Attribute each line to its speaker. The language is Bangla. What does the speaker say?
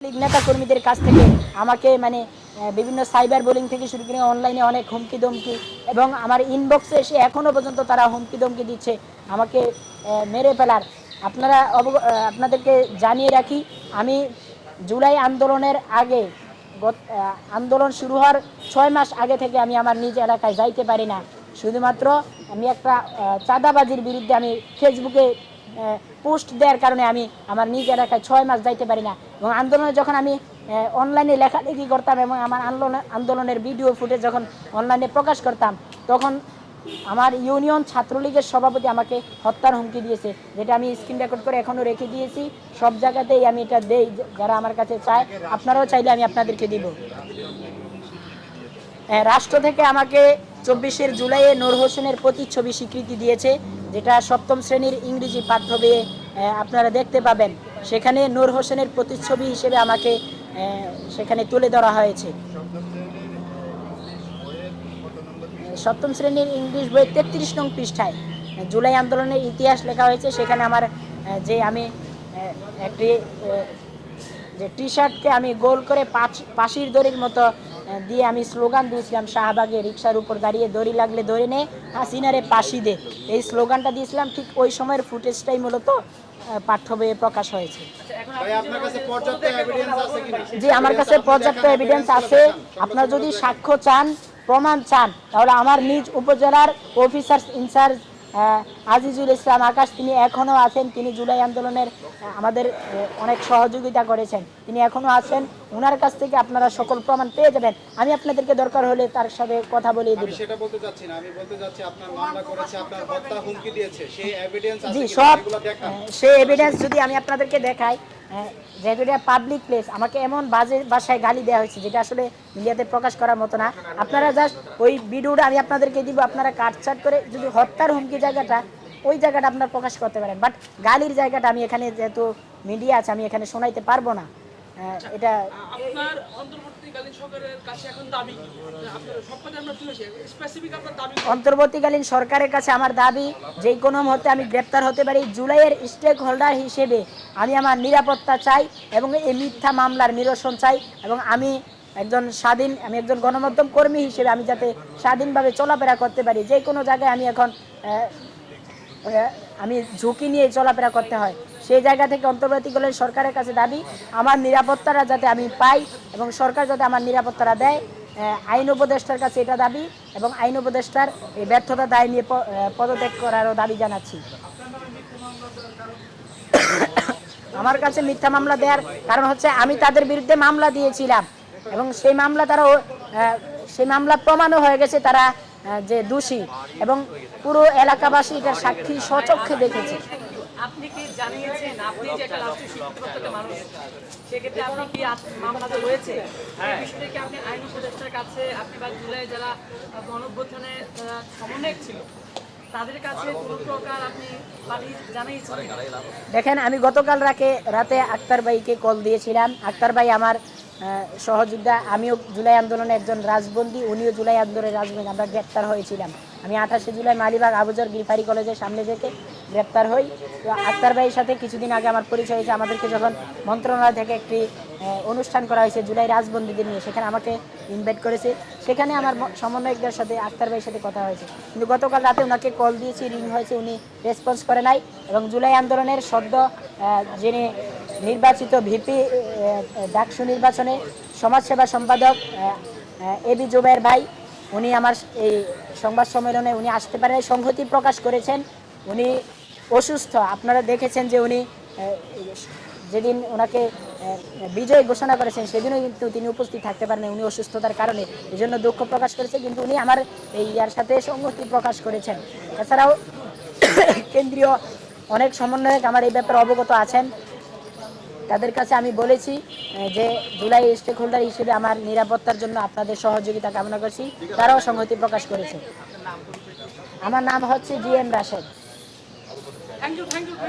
Speaker 1: রাজনৈতিক নেতাকর্মীদের কাছ থেকে আমাকে মানে বিভিন্ন সাইবার বুলিং থেকে শুরু করে অনলাইনে অনেক হুমকি ধমকি এবং আমার ইনবক্সে এসে এখনও পর্যন্ত তারা হুমকি ধমকি দিচ্ছে আমাকে মেরে ফেলার। আপনাদেরকে জানিয়ে রাখি, আমি জুলাই আন্দোলনের আগে আন্দোলন শুরু হওয়ার 6 মাস আগে থেকে আমি আমার নিজ এলাকায় যাইতে পারি না। শুধুমাত্র আমি একটা চাঁদাবাজির বিরুদ্ধে আমি ফেসবুকে পোস্ট দেওয়ার কারণে আমি আমার নিজ এলাকায় 6 মাস যাইতে পারি না। এবং আন্দোলনে যখন আমি অনলাইনে লেখালেখি করতাম এবং আমার আন্দোলনের ভিডিও ফুটেজ যখন অনলাইনে প্রকাশ করতাম, তখন আমার ইউনিয়ন ছাত্রলীগের সভাপতি আমাকে হত্যার হুমকি দিয়েছে, যেটা আমি স্ক্রিন রেকর্ড করে এখনও রেখে দিয়েছি। সব জায়গাতেই আমি এটা দেই, যারা আমার কাছে চায়। আপনারাও চাইলে আমি আপনাদেরকে দিব। রাষ্ট্র থেকে আমাকে 24 জুলাইয়ে নূর হোসেনের প্রতিচ্ছবি স্বীকৃতি দিয়েছে, যেটা 7ম শ্রেণীর ইংরেজি পাঠ্য বইয়ে আপনারা দেখতে পাবেন। সেখানে নূর হোসেনের প্রতিচ্ছবি হিসেবে আমাকে সেখানে তুলে ধরা হয়েছে। 7ম শ্রেণীর ইংলিশ বই 33 নং পৃষ্ঠায় জুলাই আন্দোলনের ইতিহাস লেখা হয়েছে। সেখানে আমার যে আমি একটি যে টি শার্টকে আমি গোল করে পাশির দড়ির মতো দিয়ে আমি স্লোগান দিয়েছিলাম, শাহবাগে রিক্সার উপর দাঁড়িয়ে দড়ি লাগলে ধরে নে, হাসিনারে পাশি দে, এই স্লোগানটা দিয়েছিলাম। ঠিক ওই সময়ের ফুটেজটাই মূলত পাঠ্য বইয়ে প্রকাশ হয়েছে। জি, আমার কাছে পর্যাপ্ত এভিডেন্স আছে। আপনারা যদি সাক্ষ্য চান, প্রমাণ চান, তাহলে আমার নিজ উপজেলার অফিসার ইনচার্জ আজিজুল ইসলাম আকাশ, তিনি এখনও আছেন। তিনি জুলাই আন্দোলনের আমাদের অনেক সহযোগিতা করেছেন, তিনি এখনও আছেন। ওনার কাছ থেকে আপনারা সকল প্রমাণ পেয়ে যাবেন। আমি আপনাদেরকে দরকার হলে তার সাথে কথা বলিয়ে দেব।
Speaker 2: সেটা বলতে চাচ্ছি না, আমি বলতে চাচ্ছি আপনার মামলা করেছে, আপনার হত্যা হুমকি দিয়েছে, সেই এভিডেন্স আছে
Speaker 1: জি,
Speaker 2: কিনা
Speaker 1: সব
Speaker 2: এগুলো দেখান।
Speaker 1: সেই এভিডেন্স যদি আমি আপনাদেরকে দেখাই, যেহেতু এটা পাবলিক প্লেস, আমাকে এমন বাজে ভাষায় গালি দেওয়া হয়েছে যেটা আসলে মিডিয়াতে প্রকাশ করার মতো না। আপনারা জাস্ট ওই ভিডিওটা আমি আপনাদেরকে দিব, আপনারা কাটছাট করে যদি হত্যার হুমকি জায়গাটা, ওই জায়গাটা আপনারা প্রকাশ করতে পারেন। বাট গালির জায়গাটা আমি এখানে, যেহেতু মিডিয়া আছে, আমি এখানে শোনাইতে পারবো না। এটা
Speaker 3: আপনার অন্তর্বর্তীকালীন সরকারের কাছে এখন দাবি কি? আপনার সবকটা আমরা তুলেছি, স্পেসিফিক আপনার দাবি।
Speaker 1: অন্তর্বর্তীকালীন সরকারের কাছে আমার দাবি, যে কোনো মুহূর্তে আমি গ্রেপ্তার হতে পারি। জুলাইয়ের স্টেক হোল্ডার হিসেবে আমি আমার নিরাপত্তা চাই এবং এই মিথ্যা মামলার নিরসন চাই। এবং আমি একজন স্বাধীন, আমি একজন গণমাধ্যম কর্মী হিসেবে আমি যাতে স্বাধীনভাবে চলাফেরা করতে পারি। যে কোনো জায়গায় আমি এখন আমি ঝুঁকি নিয়ে চলাফেরা করতে হয়, সেই জায়গা থেকে অন্তর্বর্তীকালীন সরকারের কাছে দাবি, আমার নিরাপত্তাটা যাতে আমি পাই এবং সরকার যাতে আমার নিরাপত্তাটা দেয়। আইন উপদেষ্টার কাছে এটা দাবি এবং আইন উপদেষ্টার এই ব্যর্থতা দায় নিয়ে পদত্যাগ করারও দাবি জানাচ্ছি। আমার কাছে মিথ্যা মামলা দেওয়ার কারণ হচ্ছে আমি তাদের বিরুদ্ধে মামলা দিয়েছিলাম এবং সেই মামলা সেই মামলা প্রমাণও হয়ে গেছে তারা যে দোষী, এবং পুরো এলাকাবাসী এটার সাক্ষী স্বচক্ষে দেখেছে।
Speaker 3: আপনি কি জানিয়েছেন, আপনি যে একটা রাষ্ট্রীয় স্বীকৃতিপ্রাপ্ত মানুষ, সেক্ষেত্রে আপনি কি মামলা তো রয়েছে, এই বিষয়টা কি আপনি আইন উপদেষ্টার কাছে, আপনি বা জুলাই যারা গণঅভ্যুত্থানে সমন্বয়ক ছিল তাদের কাছে কোনো প্রকার আপনি জানিয়েছেন?
Speaker 1: দেখেন, আমি গতকাল রাতে আক্তার ভাইকে কল দিয়েছিলাম। আক্তার ভাই আমার সহযোগিতা, আমিও জুলাই আন্দোলনে একজন রাজবন্দী, উনিও জুলাই আন্দোলনের রাজবন্দী। আমরা গ্রেপ্তার হয়েছিলাম। আমি 28 জুলাই মালিবাগ আবুজার গিফারি কলেজের সামনে থেকে গ্রেপ্তার হই। তো আক্তার ভাইয়ের সাথে কিছুদিন আগে আমার পরিচয় হয়েছে। আমাদেরকে যখন মন্ত্রণালয় থেকে একটি অনুষ্ঠান করা হয়েছে জুলাই রাজবন্দীদের নিয়ে, সেখানে আমাকে ইনভাইট করেছে। সেখানে আমার সমন্বয়কদের সাথে আক্তার ভাইয়ের সাথে কথা হয়েছে। কিন্তু গতকাল রাতে ওনাকে কল দিয়েছি, রিং হয়েছে, উনি রেসপন্স করে নাই। এবং জুলাই আন্দোলনের সদ্য যিনি নির্বাচিত ভিপি ডাকসু নির্বাচনে সমাজসেবা সম্পাদক এবি জুবায়ের ভাই, উনি আমার এই সংবাদ সম্মেলনে উনি আসতে পারেন, সংহতি প্রকাশ করেছেন। উনি অসুস্থ, আপনারা দেখেছেন যে উনি যেদিন ওনাকে বিজয় ঘোষণা করেছেন সেদিনও কিন্তু তিনি উপস্থিত থাকতে পারেন, উনি অসুস্থতার কারণে, এই জন্য দুঃখ প্রকাশ করেছে। কিন্তু উনি আমার এই ইয়ার সাথে সংহতি প্রকাশ করেছেন। এছাড়াও কেন্দ্রীয় অনেক সমন্বয়ক আমার এই ব্যাপারে অবগত আছেন। তাদের কাছে আমি বলেছি যে জুলাই স্টেক হোল্ডার হিসেবে আমার নিরাপত্তার জন্য আপনাদের সহযোগিতা কামনা করছি। তারাও সংহতি প্রকাশ করেছে। আমার নাম হচ্ছে GM রাশেদ।